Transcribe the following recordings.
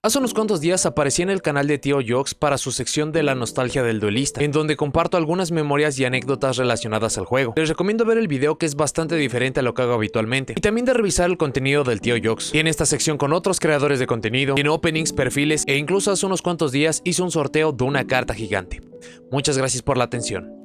Hace unos cuantos días aparecí en el canal de Tío Yox para su sección de la nostalgia del duelista, en donde comparto algunas memorias y anécdotas relacionadas al juego. Les recomiendo ver el video, que es bastante diferente a lo que hago habitualmente, y también de revisar el contenido del Tío Yox. Y en esta sección con otros creadores de contenido, en openings, perfiles e incluso hace unos cuantos días hice un sorteo de una carta gigante. Muchas gracias por la atención.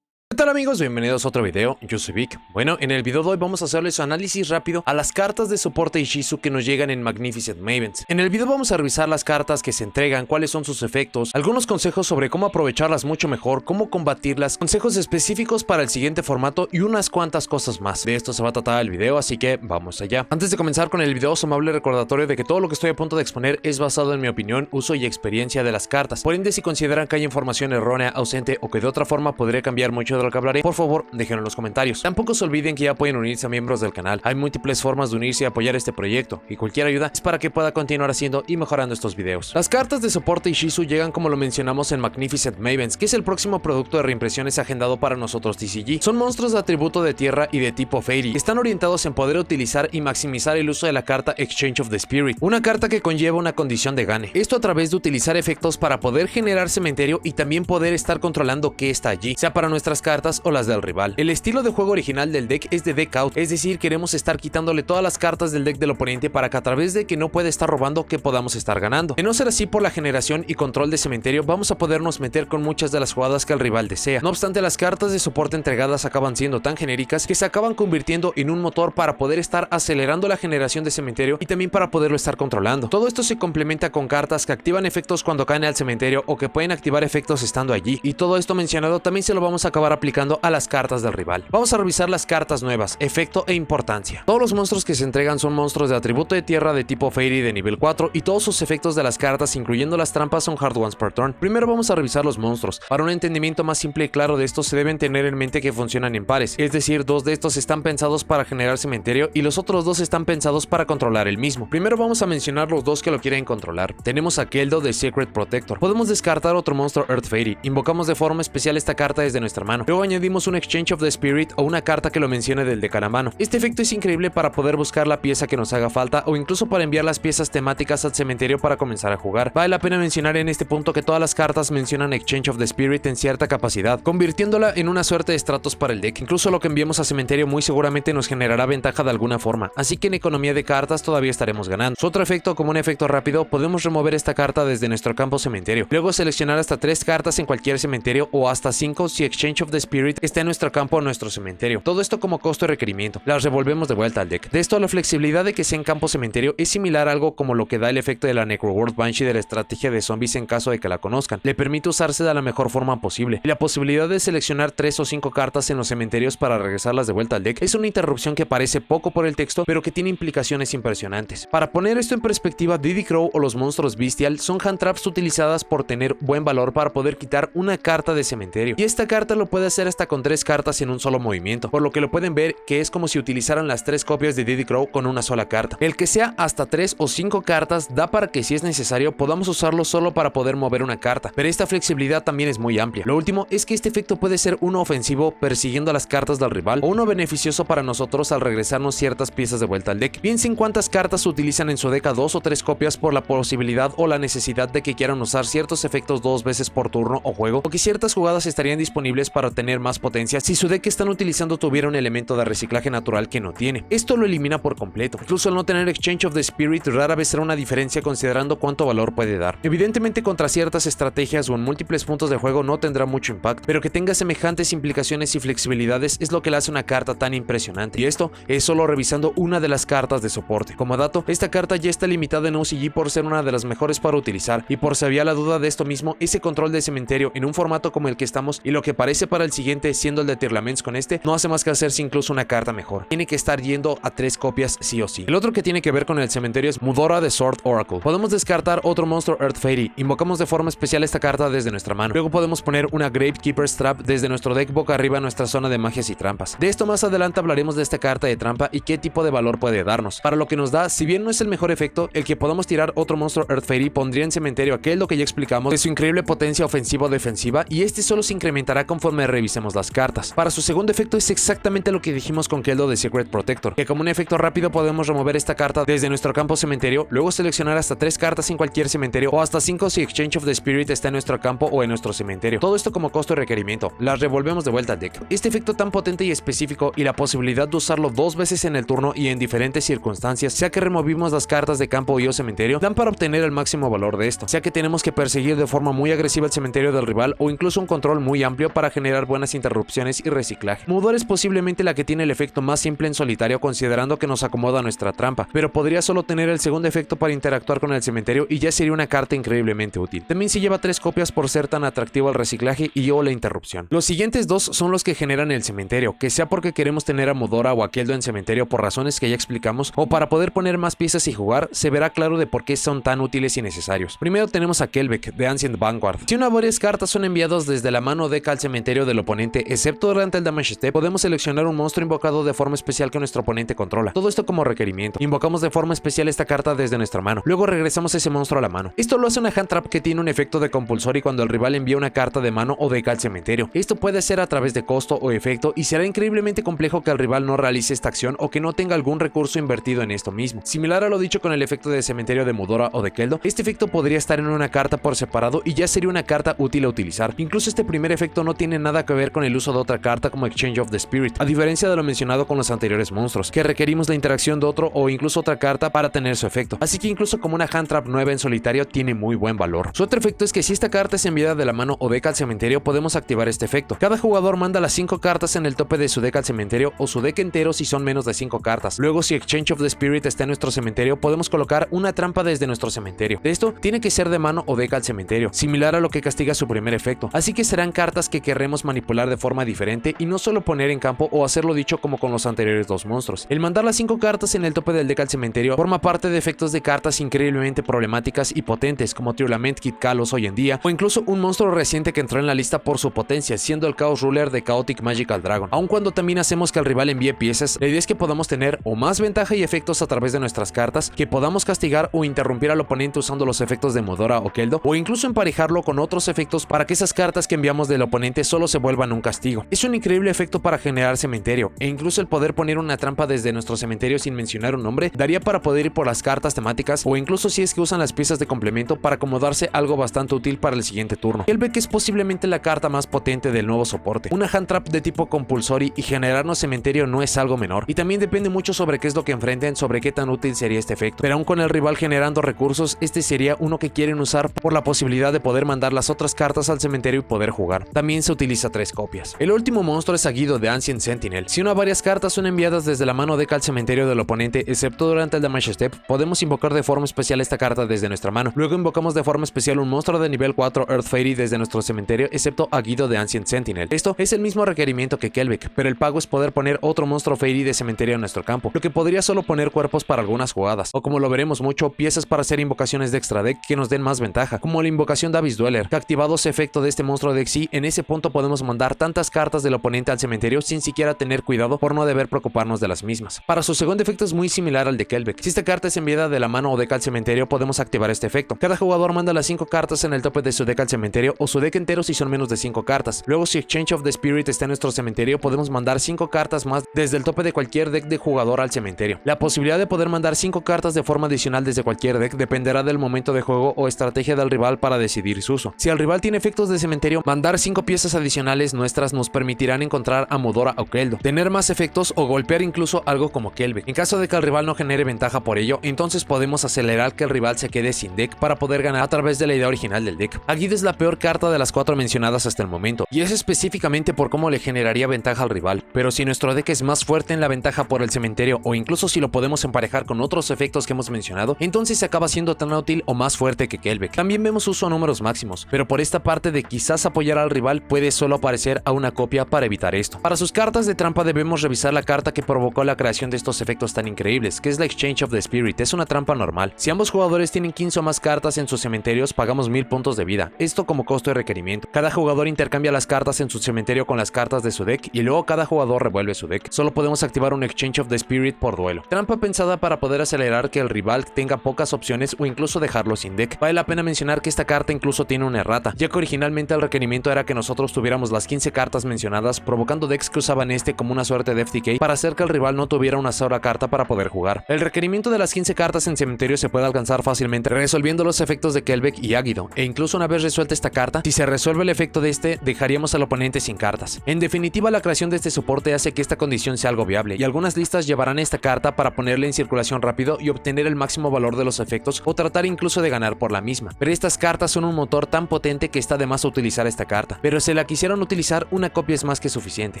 ¿Qué tal, amigos? Bienvenidos a otro video, yo soy Vic. Bueno, en el video de hoy vamos a hacerles un análisis rápido a las cartas de soporte Ishizu que nos llegan en Magnificent Mavens. En el video vamos a revisar las cartas que se entregan, cuáles son sus efectos, algunos consejos sobre cómo aprovecharlas mucho mejor, cómo combatirlas, consejos específicos para el siguiente formato y unas cuantas cosas más. De esto se va a tratar el video, así que vamos allá. Antes de comenzar con el video, su amable recordatorio de que todo lo que estoy a punto de exponer es basado en mi opinión, uso y experiencia de las cartas. Por ende, si consideran que hay información errónea, ausente o que de otra forma podría cambiar mucho de lo que hablaré, por favor déjenlo en los comentarios. Tampoco se olviden que ya pueden unirse a miembros del canal. Hay múltiples formas de unirse y apoyar este proyecto, y cualquier ayuda es para que pueda continuar haciendo y mejorando estos videos. Las cartas de soporte Ishizu llegan, como lo mencionamos, en Magnificent Mavens, que es el próximo producto de reimpresiones agendado para nosotros TCG. Son monstruos de atributo de tierra y de tipo Fairy. Están orientados en poder utilizar y maximizar el uso de la carta Exchange of the Spirit, una carta que conlleva una condición de gane. Esto a través de utilizar efectos para poder generar cementerio y también poder estar controlando qué está allí, sea para nuestras cartas o las del rival. El estilo de juego original del deck es de deck out, es decir, queremos estar quitándole todas las cartas del deck del oponente para que a través de que no puede estar robando, que podamos estar ganando. De no ser así, por la generación y control de cementerio vamos a podernos meter con muchas de las jugadas que el rival desea. No obstante, las cartas de soporte entregadas acaban siendo tan genéricas que se acaban convirtiendo en un motor para poder estar acelerando la generación de cementerio y también para poderlo estar controlando. Todo esto se complementa con cartas que activan efectos cuando caen al cementerio o que pueden activar efectos estando allí, y todo esto mencionado también se lo vamos a acabar aplicando a las cartas del rival. Vamos a revisar las cartas nuevas, efecto e importancia. Todos los monstruos que se entregan son monstruos de atributo de tierra de tipo Fairy de nivel 4, y todos sus efectos de las cartas, incluyendo las trampas, son hard ones per turn. Primero vamos a revisar los monstruos. Para un entendimiento más simple y claro de esto, se deben tener en mente que funcionan en pares, es decir, dos de estos están pensados para generar cementerio y los otros dos están pensados para controlar el mismo. Primero vamos a mencionar los dos que lo quieren controlar. Tenemos a Keldo de Secret Protector. Podemos descartar otro monstruo Earth Fairy, invocamos de forma especial esta carta desde nuestra mano, luego añadimos un Exchange of the Spirit o una carta que lo mencione del deck a la mano. Este efecto es increíble para poder buscar la pieza que nos haga falta o incluso para enviar las piezas temáticas al cementerio para comenzar a jugar. Vale la pena mencionar en este punto que todas las cartas mencionan Exchange of the Spirit en cierta capacidad, convirtiéndola en una suerte de estratos para el deck. Incluso lo que enviemos a cementerio muy seguramente nos generará ventaja de alguna forma, así que en economía de cartas todavía estaremos ganando. Su otro efecto, como un efecto rápido, podemos remover esta carta desde nuestro campo cementerio, luego seleccionar hasta 3 cartas en cualquier cementerio o hasta 5 si Exchange of the Spirit está en nuestro campo o nuestro cementerio. Todo esto como costo y requerimiento. Las revolvemos de vuelta al deck. De esto, la flexibilidad de que sea en campo cementerio es similar a algo como lo que da el efecto de la Necroworld Banshee de la estrategia de zombies en caso de que la conozcan. Le permite usarse de la mejor forma posible, y la posibilidad de seleccionar 3 o 5 cartas en los cementerios para regresarlas de vuelta al deck es una interrupción que parece poco por el texto, pero que tiene implicaciones impresionantes. Para poner esto en perspectiva, Diddy Crow o los monstruos Bestial son hand traps utilizadas por tener buen valor para poder quitar una carta de cementerio, y esta carta lo puede hacer hasta con 3 cartas en un solo movimiento, por lo que lo pueden ver que es como si utilizaran las 3 copias de Diddy Crow con una sola carta. El que sea hasta 3 o 5 cartas da para que, si es necesario, podamos usarlo solo para poder mover una carta, pero esta flexibilidad también es muy amplia. Lo último es que este efecto puede ser uno ofensivo persiguiendo a las cartas del rival, o uno beneficioso para nosotros al regresarnos ciertas piezas de vuelta al deck. Piensen cuántas cartas utilizan en su deck a 2 o 3 copias por la posibilidad o la necesidad de que quieran usar ciertos efectos 2 veces por turno o juego, o que ciertas jugadas estarían disponibles para tener más potencia si su deck que están utilizando tuviera un elemento de reciclaje natural que no tiene. Esto lo elimina por completo. Incluso al no tener Exchange of the Spirit rara vez será una diferencia considerando cuánto valor puede dar. Evidentemente, contra ciertas estrategias o en múltiples puntos de juego no tendrá mucho impacto, pero que tenga semejantes implicaciones y flexibilidades es lo que le hace una carta tan impresionante, y esto es solo revisando una de las cartas de soporte. Como dato, esta carta ya está limitada en OCG por ser una de las mejores para utilizar, y por si había la duda de esto mismo, ese control de cementerio en un formato como el que estamos y lo que parece para el siguiente siendo el de Tearlaments con este, no hace más que hacerse incluso una carta mejor. Tiene que estar yendo a 3 copias sí o sí. El otro que tiene que ver con el cementerio es Mudora de Sword Oracle. Podemos descartar otro monstruo Earth Fairy, invocamos de forma especial esta carta desde nuestra mano, luego podemos poner una Gravekeeper's Trap desde nuestro deck boca arriba en nuestra zona de magias y trampas. De esto más adelante hablaremos de esta carta de trampa y qué tipo de valor puede darnos. Para lo que nos da, si bien no es el mejor efecto, el que podamos tirar otro monstruo Earth Fairy pondría en cementerio aquel lo que ya explicamos de su increíble potencia ofensiva o defensiva, y este solo se incrementará conforme revisemos revisemos las cartas. Para su segundo efecto es exactamente lo que dijimos con Keldeo de Secret Protector, que como un efecto rápido podemos remover esta carta desde nuestro campo cementerio, luego seleccionar hasta 3 cartas en cualquier cementerio o hasta 5 si Exchange of the Spirit está en nuestro campo o en nuestro cementerio. Todo esto como costo y requerimiento. Las revolvemos de vuelta al deck. Este efecto tan potente y específico y la posibilidad de usarlo 2 veces en el turno y en diferentes circunstancias, sea que removimos las cartas de campo y o cementerio, dan para obtener el máximo valor de esto, sea que tenemos que perseguir de forma muy agresiva el cementerio del rival o incluso un control muy amplio para generar buenas interrupciones y reciclaje. Mudora es posiblemente la que tiene el efecto más simple en solitario considerando que nos acomoda nuestra trampa, pero podría solo tener el segundo efecto para interactuar con el cementerio y ya sería una carta increíblemente útil. También se lleva 3 copias por ser tan atractivo al reciclaje y o la interrupción. Los siguientes 2 son los que generan el cementerio, que sea porque queremos tener a Mudora o a Keldeo en cementerio por razones que ya explicamos o para poder poner más piezas y jugar, se verá claro de por qué son tan útiles y necesarios. Primero tenemos a Kelbeck de Ancient Vanguard. Si una o varias cartas son enviadas desde la mano deck al cementerio del oponente, excepto durante el damage step, podemos seleccionar un monstruo invocado de forma especial que nuestro oponente controla. Todo esto como requerimiento. Invocamos de forma especial esta carta desde nuestra mano. Luego regresamos ese monstruo a la mano. Esto lo hace una hand trap que tiene un efecto de compulsory cuando el rival envía una carta de mano o deck al cementerio. Esto puede ser a través de costo o efecto y será increíblemente complejo que el rival no realice esta acción o que no tenga algún recurso invertido en esto mismo. Similar a lo dicho con el efecto de cementerio de Mudora o de Keldeo, este efecto podría estar en una carta por separado y ya sería una carta útil a utilizar. Incluso este primer efecto no tiene nada que ver con el uso de otra carta como Exchange of the Spirit, a diferencia de lo mencionado con los anteriores monstruos, que requerimos la interacción de otro o incluso otra carta para tener su efecto. Así que incluso como una hand trap nueva en solitario tiene muy buen valor. Su otro efecto es que si esta carta es enviada de la mano o deck al cementerio, podemos activar este efecto. Cada jugador manda las 5 cartas en el tope de su deck al cementerio o su deck entero si son menos de 5 cartas. Luego, si Exchange of the Spirit está en nuestro cementerio, podemos colocar una trampa desde nuestro cementerio. De esto, tiene que ser de mano o deck al cementerio, similar a lo que castiga su primer efecto. Así que serán cartas que querremos manipular de forma diferente y no solo poner en campo o hacerlo dicho como con los anteriores 2 monstruos. El mandar las 5 cartas en el tope del deck al cementerio forma parte de efectos de cartas increíblemente problemáticas y potentes como Tearlament Kid Kalos hoy en día, o incluso un monstruo reciente que entró en la lista por su potencia, siendo el Chaos Ruler de Chaotic Magical Dragon. Aun cuando también hacemos que el rival envíe piezas, la idea es que podamos tener o más ventaja y efectos a través de nuestras cartas, que podamos castigar o interrumpir al oponente usando los efectos de Mudora o Keldeo, o incluso emparejarlo con otros efectos para que esas cartas que enviamos del oponente solo se vuelvan un castigo. Es un increíble efecto para generar cementerio, e incluso el poder poner una trampa desde nuestro cementerio sin mencionar un nombre, daría para poder ir por las cartas temáticas, o incluso si es que usan las piezas de complemento para acomodarse algo bastante útil para el siguiente turno. Kelbeck es posiblemente la carta más potente del nuevo soporte, una hand trap de tipo compulsory, y generarnos cementerio no es algo menor, y también depende mucho sobre qué es lo que enfrenten, sobre qué tan útil sería este efecto, pero aún con el rival generando recursos, este sería uno que quieren usar por la posibilidad de poder mandar las otras cartas al cementerio y poder jugar. También se utiliza 3 copias. El último monstruo es Aguido de Ancient Sentinel. Si una o varias cartas son enviadas desde la mano deck al cementerio del oponente, excepto durante el damage step, podemos invocar de forma especial esta carta desde nuestra mano. Luego invocamos de forma especial un monstruo de nivel 4 Earth Fairy desde nuestro cementerio, excepto Aguido de Ancient Sentinel. Esto es el mismo requerimiento que Kelbeck, pero el pago es poder poner otro monstruo Fairy de cementerio en nuestro campo, lo que podría solo poner cuerpos para algunas jugadas, o como lo veremos mucho, piezas para hacer invocaciones de extra deck que nos den más ventaja, como la invocación de Abyss Dweller, que activado ese efecto de este monstruo deck, sí, en ese punto podemos mandar tantas cartas del oponente al cementerio sin siquiera tener cuidado por no deber preocuparnos de las mismas. Para su segundo efecto es muy similar al de Kelbeck. Si esta carta es enviada de la mano o deck al cementerio, podemos activar este efecto. Cada jugador manda las 5 cartas en el tope de su deck al cementerio o su deck entero si son menos de 5 cartas. Luego, si Exchange of the Spirit está en nuestro cementerio, podemos mandar 5 cartas más desde el tope de cualquier deck de jugador al cementerio. La posibilidad de poder mandar 5 cartas de forma adicional desde cualquier deck dependerá del momento de juego o estrategia del rival para decidir su uso. Si el rival tiene efectos de cementerio, mandar 5 piezas adicionales nuestras nos permitirán encontrar a Mudora o Keldeo, tener más efectos o golpear incluso algo como Kelbeck. En caso de que el rival no genere ventaja por ello, entonces podemos acelerar que el rival se quede sin deck para poder ganar a través de la idea original del deck. Aguido es la peor carta de las 4 mencionadas hasta el momento, y es específicamente por cómo le generaría ventaja al rival, pero si nuestro deck es más fuerte en la ventaja por el cementerio o incluso si lo podemos emparejar con otros efectos que hemos mencionado, entonces se acaba siendo tan útil o más fuerte que Kelbeck. También vemos uso a números máximos, pero por esta parte de quizás apoyar al rival puede solo aparecer a una copia para evitar esto. Para sus cartas de trampa debemos revisar la carta que provocó la creación de estos efectos tan increíbles, que es la Exchange of the Spirit. Es una trampa normal. Si ambos jugadores tienen 15 o más cartas en sus cementerios, pagamos 1000 puntos de vida, esto como costo de requerimiento. Cada jugador intercambia las cartas en su cementerio con las cartas de su deck y luego cada jugador revuelve su deck. Solo podemos activar un Exchange of the Spirit por duelo. Trampa pensada para poder acelerar que el rival tenga pocas opciones o incluso dejarlo sin deck. Vale la pena mencionar que esta carta incluso tiene una errata, ya que originalmente el requerimiento era que nosotros tuviéramos las 15 cartas mencionadas, provocando decks que usaban este como una suerte de FTK para hacer que el rival no tuviera una sola carta para poder jugar. El requerimiento de las 15 cartas en cementerio se puede alcanzar fácilmente resolviendo los efectos de Kelbeck y Aguido, e incluso una vez resuelta esta carta, si se resuelve el efecto de este, dejaríamos al oponente sin cartas. En definitiva, la creación de este soporte hace que esta condición sea algo viable, y algunas listas llevarán esta carta para ponerla en circulación rápido y obtener el máximo valor de los efectos o tratar incluso de ganar por la misma. Pero estas cartas son un motor tan potente que está de más utilizar esta carta, pero si la quisieron utilizar, una copia es más que suficiente.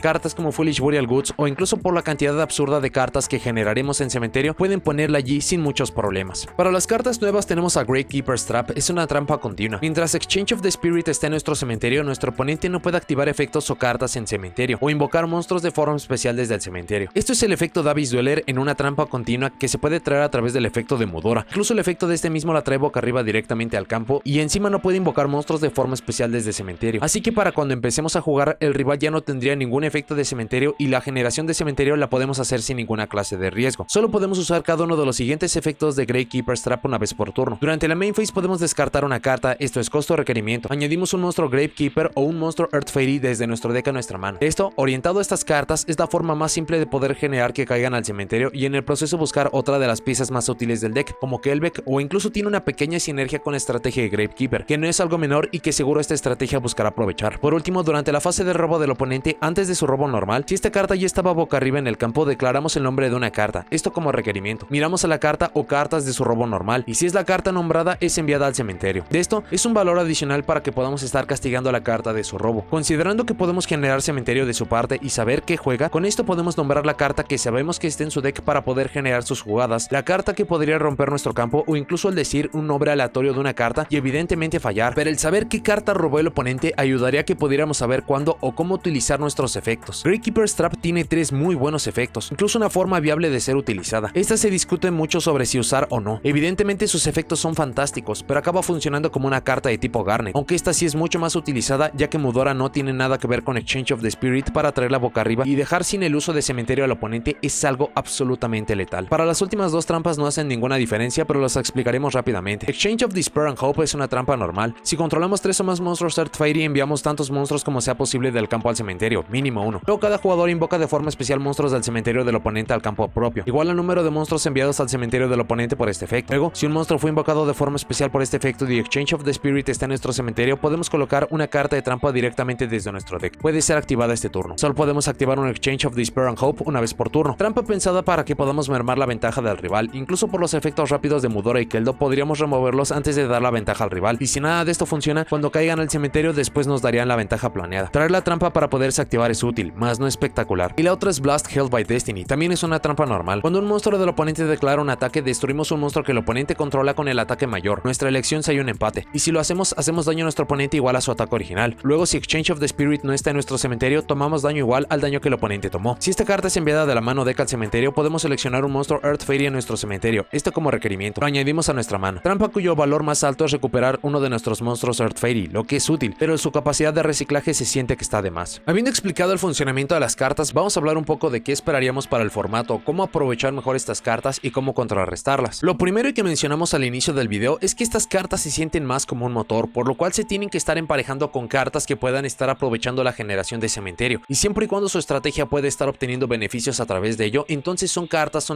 Cartas como Foolish Burial Goods o incluso por la cantidad absurda de cartas que generaremos en cementerio, pueden ponerla allí sin muchos problemas. Para las cartas nuevas tenemos a Gravekeeper's Trap, es una trampa continua. Mientras Exchange of the Spirit está en nuestro cementerio, nuestro oponente no puede activar efectos o cartas en cementerio o invocar monstruos de forma especial desde el cementerio. Esto es el efecto Davis Dweller en una trampa continua que se puede traer a través del efecto de Mudora. Incluso el efecto de este mismo la trae boca arriba directamente al campo y encima no puede invocar monstruos de forma especial desde cementerio. Así que para cuando empecemos a jugar, el rival ya no tendría ningún efecto de cementerio y la generación de cementerio la podemos hacer sin ninguna clase de riesgo. Solo podemos usar cada uno de los siguientes efectos de Gravekeeper's Trap una vez por turno. Durante la main phase podemos descartar una carta, esto es costo o requerimiento. Añadimos un monstruo Gravekeeper o un monstruo Earth Fairy desde nuestro deck a nuestra mano. Esto, orientado a estas cartas, es la forma más simple de poder generar que caigan al cementerio y en el proceso buscar otra de las piezas más útiles del deck, como Kelbeck, o incluso tiene una pequeña sinergia con la estrategia de Gravekeeper, que no es algo menor y que seguro esta estrategia buscará aprovechar. Por último, durante la fase de robo del oponente, antes de su robo normal, si esta carta ya estaba boca arriba en el campo, declaramos el nombre de una carta, esto como requerimiento. Miramos a la carta o cartas de su robo normal, y si es la carta nombrada, es enviada al cementerio. De esto, es un valor adicional para que podamos estar castigando a la carta de su robo. Considerando que podemos generar cementerio de su parte y saber qué juega, con esto podemos nombrar la carta que sabemos que está en su deck para poder generar sus jugadas, la carta que podría romper nuestro campo o incluso el decir un nombre aleatorio de una carta y evidentemente fallar, pero el saber qué carta robó el oponente ayudaría a que pudiéramos saber cuándo o cómo utilizar nuestros efectos. Gravekeeper's Trap tiene 3 muy buenos efectos, incluso una forma viable de ser utilizada. Esta se discute mucho sobre si usar o no. Evidentemente sus efectos son fantásticos, pero acaba funcionando como una carta de tipo Garnet, aunque esta sí es mucho más utilizada ya que Mudora no tiene nada que ver con Exchange of the Spirit para traerla boca arriba y dejar sin el uso de cementerio al oponente es algo absolutamente letal. Para las últimas dos trampas no hacen ninguna diferencia, pero las explicaremos rápidamente. Exchange of Despair and Hope es una trampa normal. Si controlamos 3 o más monstruos Earth Fairy, enviamos tantos monstruos como sea posible del campo al cementerio, mínimo 1. Luego cada jugador invoca de forma especial monstruos del cementerio del oponente al campo propio, igual al número de monstruos enviados al cementerio del oponente por este efecto. Luego, si un monstruo fue invocado de forma especial por este efecto y Exchange of the Spirit está en nuestro cementerio, podemos colocar una carta de trampa directamente desde nuestro deck. Puede ser activada este turno. Solo podemos activar un Exchange of Despair and Hope una vez por turno. Trampa pensada para que podamos mermar la ventaja del rival. Incluso por los efectos rápidos de Mudora y Keldo podríamos removerlos antes de dar la ventaja al rival. Y si nada de esto funciona, cuando caigan al cementerio después nos darían la ventaja planeada. Traer la trampa para poderse activar es útil, más no espectacular. Y la otra es Blast Held by Destiny. También es una trampa normal. Cuando un monstruo del oponente declara un ataque, destruimos un monstruo que el oponente controla con el ataque mayor. Nuestra elección se halla un empate. Y si lo hacemos daño a nuestro oponente igual a su ataque original. Luego, si Exchange of the Spirit no está en nuestro cementerio, tomamos daño igual al daño que el oponente tomó. Si esta carta es enviada de la mano deck al cementerio, podemos seleccionar un monstruo Earth Fairy en nuestro cementerio, esto como requerimiento. Lo añadimos a nuestra mano. Trampa cuyo valor más alto es recuperar uno de nuestros monstruos Earth Fairy, lo que es útil, pero su capacidad de reciclaje se siente que está de más. Habiendo explicado el funcionamiento de las cartas, vamos a hablar un poco de qué esperaríamos para el formato, cómo aprovechar mejor estas cartas y cómo contrarrestarlas. Lo primero que mencionamos al inicio del video es que estas cartas se sienten más como un motor, por lo cual se tienen que estar emparejando con cartas que puedan estar aprovechando la generación de cementerio, y siempre y cuando su estrategia puede estar obteniendo beneficios a través de ello, entonces son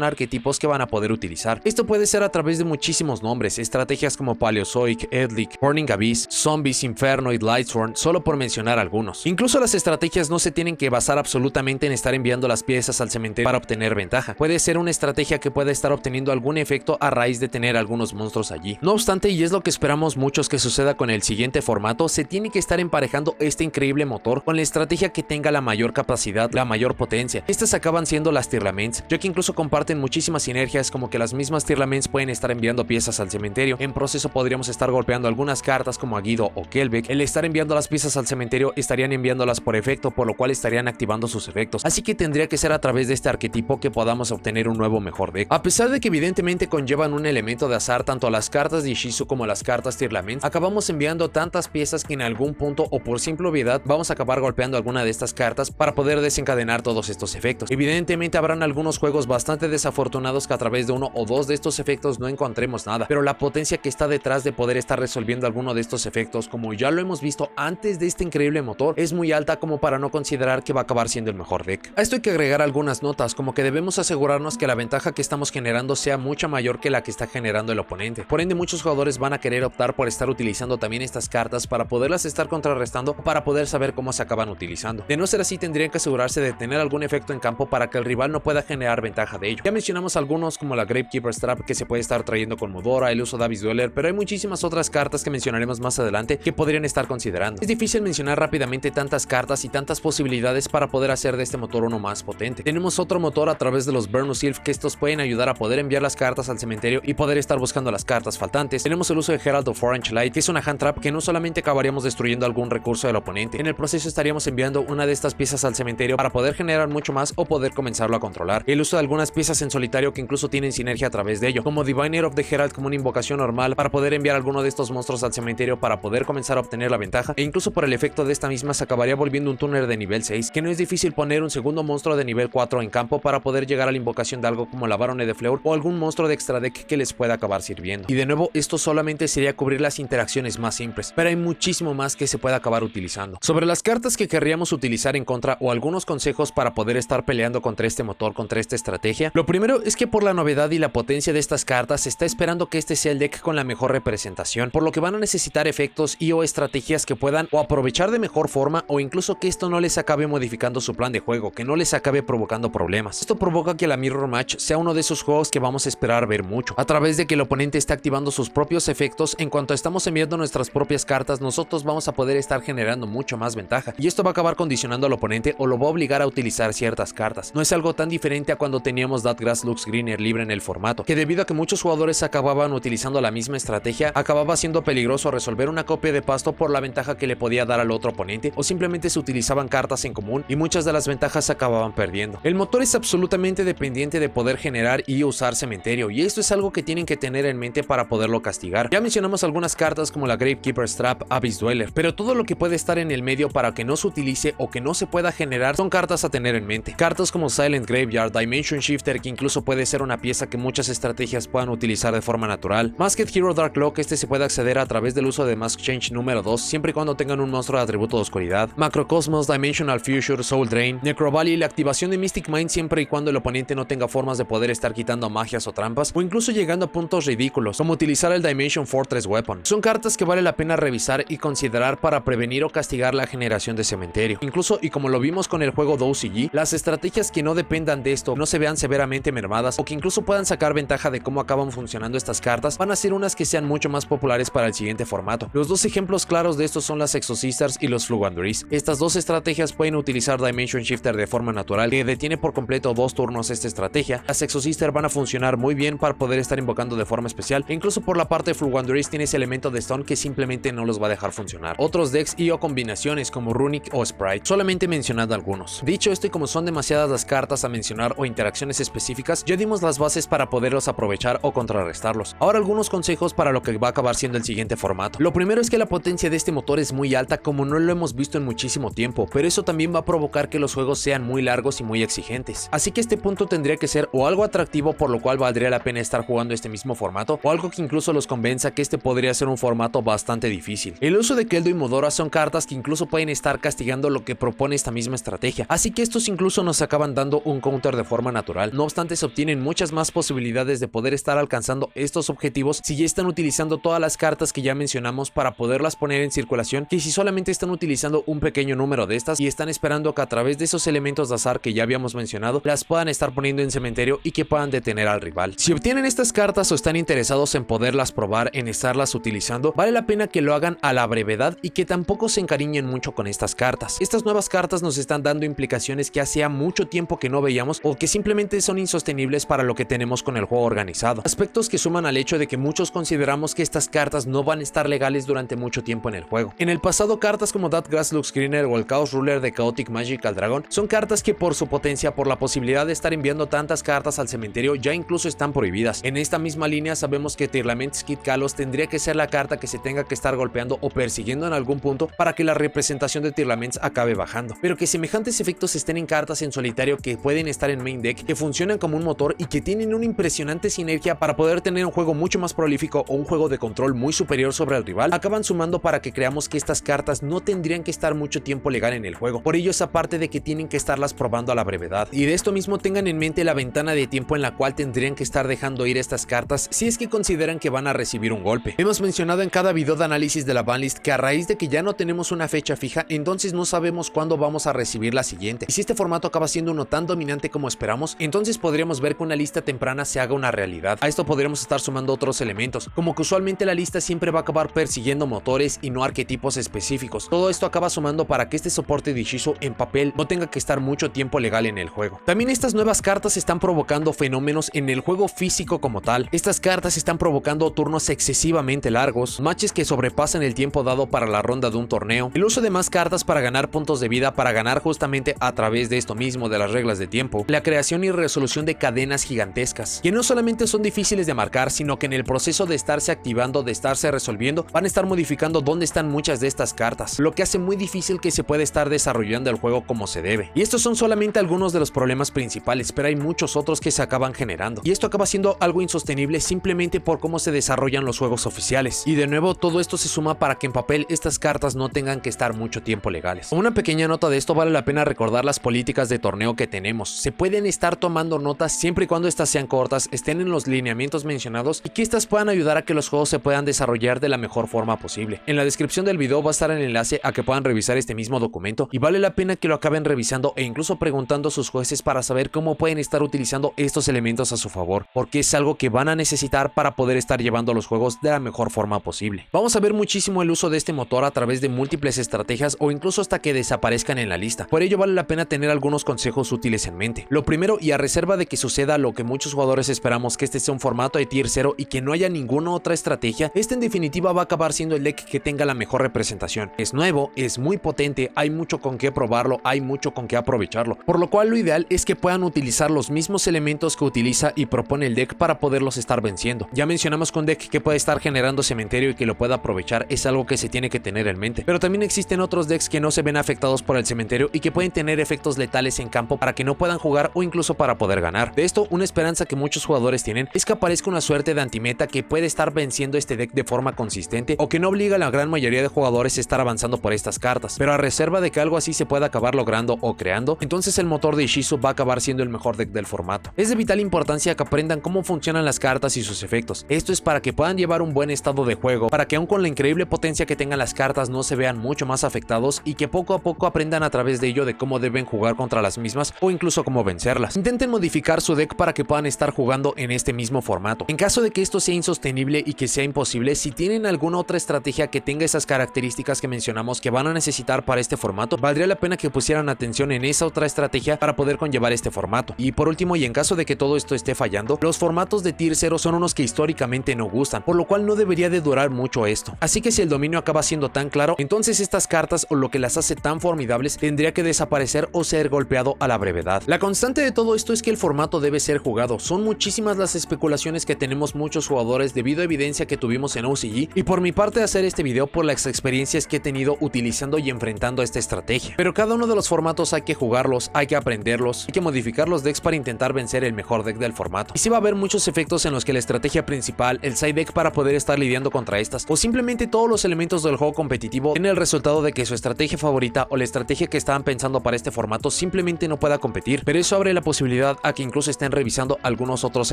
arquetipos que van a poder utilizar. Esto puede ser a través de muchísimos nombres, estrategias como Paleozoic, Edlic, Burning Abyss, Zombies, Inferno y Lightsworn, solo por mencionar algunos. Incluso las estrategias no se tienen que basar absolutamente en estar enviando las piezas al cementerio para obtener ventaja. Puede ser una estrategia que pueda estar obteniendo algún efecto a raíz de tener algunos monstruos allí. No obstante, y es lo que esperamos muchos que suceda con el siguiente formato, se tiene que estar emparejando este increíble motor con la estrategia que tenga la mayor capacidad, la mayor potencia. Estas acaban siendo las Tearlaments, ya que incluso comparten muchísimas sinergias, como que las mismas Tearlaments pueden estar enviando piezas al cementerio. En proceso podríamos estar golpeando algunas cartas como Aguido o Kelbeck. El estar enviando las piezas al cementerio estarían enviándolas por efecto, por lo cual estarían activando sus efectos. Así que tendría que ser a través de este arquetipo que podamos obtener un nuevo mejor deck. A pesar de que evidentemente conllevan un elemento de azar tanto a las cartas de Ishizu como a las cartas Tearlaments, acabamos enviando tantas piezas que en algún punto o por simple obviedad vamos a acabar golpeando alguna de estas cartas para poder desencadenar todos estos efectos. Evidentemente habrán algunos juegos bastante desafortunados que a través de uno o dos de estos efectos no encontremos nada, pero la potencia que está detrás de poder estar resolviendo alguno de estos efectos, como ya lo hemos visto antes de este increíble motor es muy alta como para no considerar que va a acabar siendo el mejor deck. A esto hay que agregar algunas notas, como que debemos asegurarnos que la ventaja que estamos generando sea mucha mayor que la que está generando el oponente. Por ende, muchos jugadores van a querer optar por estar utilizando también estas cartas para poderlas estar contrarrestando o para poder saber cómo se acaban utilizando. De no ser así, tendrían que asegurarse de tener algún efecto en campo para que el rival no pueda generar ventaja de ello. Ya mencionamos algunos como la Gravekeeper's Trap, que se puede estar trayendo con Modora, el uso de Abyss Dweller, pero hay muchísimas otras cartas que mencionaremos más adelante que podrían estar considerando. Es difícil mencionar rápidamente tantas cartas y tantas posibilidades para poder hacer de este motor uno más potente. Tenemos otro motor a través de los Burn Sylph, que estos pueden ayudar a poder enviar las cartas al cementerio y poder estar buscando las cartas faltantes. Tenemos el uso de Herald of Orange Light, que es una hand trap que no solamente acabaríamos destruyendo algún recurso del oponente, en el proceso estaríamos enviando una de estas piezas al cementerio para poder generar mucho más o poder comenzarlo a controlar. El uso de algunas piezas en solitario que incluso tienen sinergia a través de ello, como Diviner of the Herald como una invocación normal para poder enviar alguno de estos monstruos al cementerio para poder comenzar a obtener la ventaja, e incluso por el efecto de esta misma se acabaría volviendo un tuner de nivel 6, que no es difícil poner un segundo monstruo de nivel 4 en campo para poder llegar a la invocación de algo como la Barone de Fleur o algún monstruo de extra deck que les pueda acabar sirviendo. Y de nuevo, esto solamente sería cubrir las interacciones más simples, pero hay muchísimo más que se puede acabar utilizando. Sobre las cartas que querríamos utilizar en contra o algunos consejos para poder estar peleando contra este motor, contra esta estrategia, lo primero es que por la novedad y la potencia de estas cartas se está esperando que este sea el deck con la mejor representación, por lo que van a necesitar efectos y o estrategias que puedan o aprovechar de mejor forma o incluso que esto no les acabe modificando su plan de juego, que no les acabe provocando problemas. Esto provoca que la Mirror Match sea uno de esos juegos que vamos a esperar ver mucho, a través de que el oponente esté activando sus propios efectos. En cuanto estamos enviando nuestras propias cartas, nosotros vamos a poder estar generando mucho más ventaja, y esto va a acabar condicionando al oponente o lo va a obligar a utilizar ciertas cartas. No es algo tan diferente a cuando teníamos That Grass Looks Greener libre en el formato, que debido a que muchos jugadores acababan utilizando la misma estrategia, acababa siendo peligroso resolver una copia de pasto por la ventaja que le podía dar al otro oponente, o simplemente se utilizaban cartas en común y muchas de las ventajas se acababan perdiendo. El motor es absolutamente dependiente de poder generar y usar cementerio, y esto es algo que tienen que tener en mente para poderlo castigar. Ya mencionamos algunas cartas como la Gravekeeper's Trap, Abyss Dweller, pero todo lo que puede estar en el medio para que no se utilice o que no se pueda generar son cartas a tener en mente. Cartas como Silent Graveyard, Dimension Shifter, que incluso puede ser una pieza que muchas estrategias puedan utilizar de forma natural. Masked Hero Dark Law, que este se puede acceder a través del uso de Mask Change número 2, siempre y cuando tengan un monstruo de atributo de oscuridad. Macrocosmos, Dimensional Future, Soul Drain, Necrovalley, la activación de Mystic Mind siempre y cuando el oponente no tenga formas de poder estar quitando magias o trampas, o incluso llegando a puntos ridículos, como utilizar el Dimension Fortress Weapon. Son cartas que vale la pena revisar y considerar para prevenir o castigar la generación de cementerio. Incluso, y como lo vimos con el juego DOCG, las estrategias que no dependan de esto, no se vean severamente mermadas o que incluso puedan sacar ventaja de cómo acaban funcionando estas cartas, van a ser unas que sean mucho más populares para el siguiente formato. Los dos ejemplos claros de estos son las Exosisters y los Flugwanderers. Estas dos estrategias pueden utilizar Dimension Shifter de forma natural, que detiene por completo 2 turnos esta estrategia. Las Exosisters van a funcionar muy bien para poder estar invocando de forma especial, e incluso por la parte de Flugwanderers tiene ese elemento de stun que simplemente no los va a dejar funcionar. Otros decks y o combinaciones como Runic o Sprite, solamente mencionando algunos. Dicho esto, y como son demasiadas las cartas a mencionar o interacciones específicas, ya dimos las bases para poderlos aprovechar o contrarrestarlos. Ahora algunos consejos para lo que va a acabar siendo el siguiente formato. Lo primero es que la potencia de este motor es muy alta, como no lo hemos visto en muchísimo tiempo, pero eso también va a provocar que los juegos sean muy largos y muy exigentes. Así que este punto tendría que ser o algo atractivo por lo cual valdría la pena estar jugando este mismo formato, o algo que incluso los convenza que este podría ser un formato bastante difícil. El uso de Keldo y Modora son cartas que incluso pueden estar castigando lo que propone esta misma estrategia, así que estos incluso nos acaban dando un counter de forma natural. No obstante, se obtienen muchas más posibilidades de poder estar alcanzando estos objetivos si ya están utilizando todas las cartas que ya mencionamos para poderlas poner en circulación, que si solamente están utilizando un pequeño número de estas y están esperando que a través de esos elementos de azar que ya habíamos mencionado las puedan estar poniendo en cementerio y que puedan detener al rival. Si obtienen estas cartas o están interesados en poderlas probar, en estarlas utilizando, vale la pena que lo hagan a la brevedad y que tampoco se encariñen mucho con estas cartas. Estas nuevas cartas nos están dando implicaciones que hacía mucho tiempo que no veíamos o que simplemente son insostenibles para lo que tenemos con el juego organizado. Aspectos que suman al hecho de que muchos consideramos que estas cartas no van a estar legales durante mucho tiempo en el juego. En el pasado, cartas como That Grass Looks Greener o el Chaos Ruler de Chaotic Magical Dragon son cartas que por su potencia, por la posibilidad de estar enviando tantas cartas al cementerio, ya incluso están prohibidas. En esta misma línea sabemos que Tearlament's Kid Kalos tendría que ser la carta que se tenga que estar golpeando o persiguiendo en algún punto para que la representación de Tearlaments acabe bajando, pero que semejantes efectos estén en cartas en solitario que pueden estar en main deck, que funcionan como un motor y que tienen una impresionante sinergia para poder tener un juego mucho más prolífico o un juego de control muy superior sobre el rival, acaban sumando para que creamos que estas cartas no tendrían tendrían que estar mucho tiempo legal en el juego. Por ello esa parte de que tienen que estarlas probando a la brevedad. Y de esto mismo tengan en mente la ventana de tiempo en la cual tendrían que estar dejando ir estas cartas si es que consideran que van a recibir un golpe. Hemos mencionado en cada video de análisis de la banlist que a raíz de que ya no tenemos una fecha fija, entonces no sabemos cuándo vamos a recibir la siguiente. Y si este formato acaba siendo uno tan dominante como esperamos, entonces podríamos ver que una lista temprana se haga una realidad. A esto podríamos estar sumando otros elementos, como que usualmente la lista siempre va a acabar persiguiendo motores y no arquetipos específicos. Todo esto acaba sumando para que este soporte de Ishizu en papel no tenga que estar mucho tiempo legal en el juego. También estas nuevas cartas están provocando fenómenos en el juego físico como tal. Estas cartas están provocando turnos excesivamente largos, matches que sobrepasan el tiempo dado para la ronda de un torneo, el uso de más cartas para ganar puntos de vida para ganar justamente a través de esto mismo de las reglas de tiempo, la creación y resolución de cadenas gigantescas, que no solamente son difíciles de marcar, sino que en el proceso de estarse activando, de estarse resolviendo, van a estar modificando dónde están muchas de estas cartas, lo que hace muy difícil que se pueda estar desarrollando el juego como se debe. Y estos son solamente algunos de los problemas principales, pero hay muchos otros que se acaban generando, y esto acaba siendo algo insostenible simplemente por cómo se desarrollan los juegos oficiales. Y de nuevo todo esto se suma para que en papel estas cartas no tengan que estar mucho tiempo legales. Como una pequeña nota de esto, vale la pena recordar las políticas de torneo que tenemos. Se pueden estar tomando notas siempre y cuando estas sean cortas, estén en los lineamientos mencionados y que estas puedan ayudar a que los juegos se puedan desarrollar de la mejor forma posible. En la descripción del video va a estar el enlace a que puedan revisar este mismo documento y vale la pena que lo acaben revisando e incluso preguntando a sus jueces para saber cómo pueden estar utilizando estos elementos a su favor, porque es algo que van a necesitar para poder estar llevando los juegos de la mejor forma posible. Vamos a ver muchísimo el uso de este motor a través de múltiples estrategias o incluso hasta que desaparezcan en la lista. Por ello vale la pena tener algunos consejos útiles en mente. Lo primero, y a reserva de que suceda lo que muchos jugadores esperamos, que este sea un formato de tier 0 y que no haya ninguna otra estrategia, este en definitiva va a acabar siendo el deck que tenga la mejor representación. Es nuevo, es muy potente, hay mucho con qué probarlo, hay mucho con qué aprovecharlo, por lo cual lo ideal es que puedan utilizar los mismos elementos que utiliza y propone el deck para poderlos estar venciendo. Ya mencionamos que un deck que puede estar generando cementerio y que lo pueda aprovechar es algo que se tiene que tener en mente, pero también existen otros decks que no se ven afectados por el cementerio y que pueden tener efectos letales en campo para que no puedan jugar o incluso para poder ganar. De esto, una esperanza que muchos jugadores tienen es que aparezca una suerte de antimeta que puede estar venciendo este deck de forma consistente o que no obliga a la gran mayoría de jugadores a estar avanzando por estas cartas, pero a reserva de que algo así se pueda acabar logrando o creando, entonces el motor de Ishizu va a acabar siendo el mejor deck del formato. Es de vital importancia que aprendan cómo funcionan las cartas y sus efectos. Esto es para que puedan llevar un buen estado de juego, para que aun con la increíble potencia que tengan las cartas no se vean mucho más afectados y que poco a poco aprendan a través de ello de cómo deben jugar contra las mismas o incluso cómo vencerlas. Intenten modificar su deck para que puedan estar jugando en este mismo formato. En caso de que esto sea insostenible y que sea imposible, si tienen alguna otra estrategia que tenga esas características que mencionamos que van a necesitar para este formato, valdría la pena que pusieran atención en esa otra estrategia para poder conllevar este formato. Y por último, y en caso de que todo esto esté fallando, los formatos de tier 0 son unos que históricamente no gustan, por lo cual no debería de durar mucho esto. Así que si el dominio acaba siendo tan claro, entonces estas cartas o lo que las hace tan formidables tendría que desaparecer o ser golpeado a la brevedad. La constante de todo esto es que el formato debe ser jugado. Son muchísimas las especulaciones que tenemos muchos jugadores debido a evidencia que tuvimos en OCG, y por mi parte hacer este video por las experiencias que he tenido utilizando y enfrentando esta estrategia. Pero cada uno de los formatos hay que jugarlos, hay que aprenderlos, hay que modificar los decks para intentar vencer el mejor deck del formato. Y sí va a haber muchos efectos en los que la estrategia principal, el side deck para poder estar lidiando contra estas, o simplemente todos los elementos del juego competitivo tienen el resultado de que su estrategia favorita o la estrategia que estaban pensando para este formato simplemente no pueda competir, pero eso abre la posibilidad a que incluso estén revisando algunos otros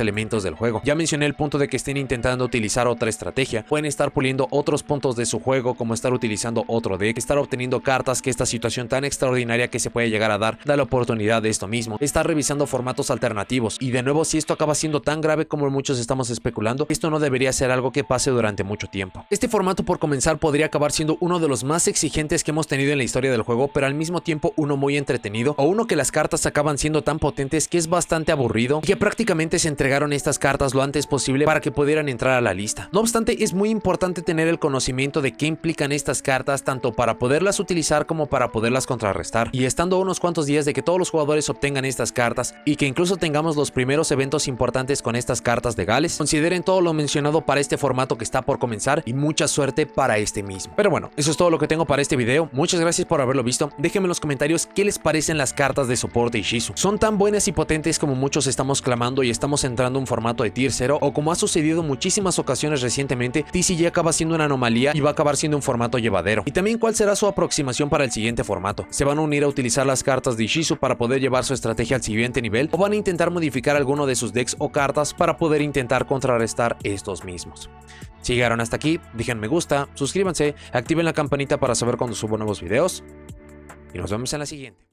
elementos del juego. Ya mencioné el punto de que estén intentando utilizar otra estrategia, pueden estar puliendo otros puntos de su juego como estar utilizando otro deck, estar obteniendo cartas que esta situación tan extraordinaria que se puede llegar a dar da la oportunidad de esto mismo, estar revisando formatos alternativos. Y de nuevo, si esto acaba siendo tan grave como muchos estamos especulando, esto no debería ser algo que pase durante mucho tiempo. Este formato, por comenzar, podría acabar siendo uno de los más exigentes que hemos tenido en la historia del juego, pero al mismo tiempo uno muy entretenido, o uno que las cartas acaban siendo tan potentes que es bastante aburrido y que prácticamente se entregaron estas cartas lo antes posible para que pudieran entrar a la lista. No obstante, es muy importante tener el conocimiento de qué implican estas cartas, tanto para poderlas utilizar como para poderlas contrarrestar. Y estando a unos cuantos días de que todos los jugadores obtengan estas cartas y que incluso tengamos los primeros eventos importantes con estas cartas legales, consideren todo lo mencionado para este formato que está por comenzar y mucha suerte para este mismo. Pero bueno, eso es todo lo que tengo para este video. Muchas gracias por haberlo visto. Déjenme en los comentarios qué les parecen las cartas de soporte Ishizu. ¿Son tan buenas y potentes como muchos estamos clamando y estamos entrando en un formato de tier 0? O como ha sucedido en muchísimas ocasiones recientemente, TCG acaba siendo una anomalía y va a acabar siendo un formato llevadero. Y también cuál será su aproximación para el siguiente formato. ¿Se van a unir a utilizar las cartas de Ishizu para poder llevar su estrategia al siguiente nivel? ¿O van a intentar modificar alguno de sus decks o cartas para poder intentar contrarrestar estos mismos? Si llegaron hasta aquí, dejen me gusta, suscríbanse, activen la campanita para saber cuando subo nuevos videos y nos vemos en la siguiente.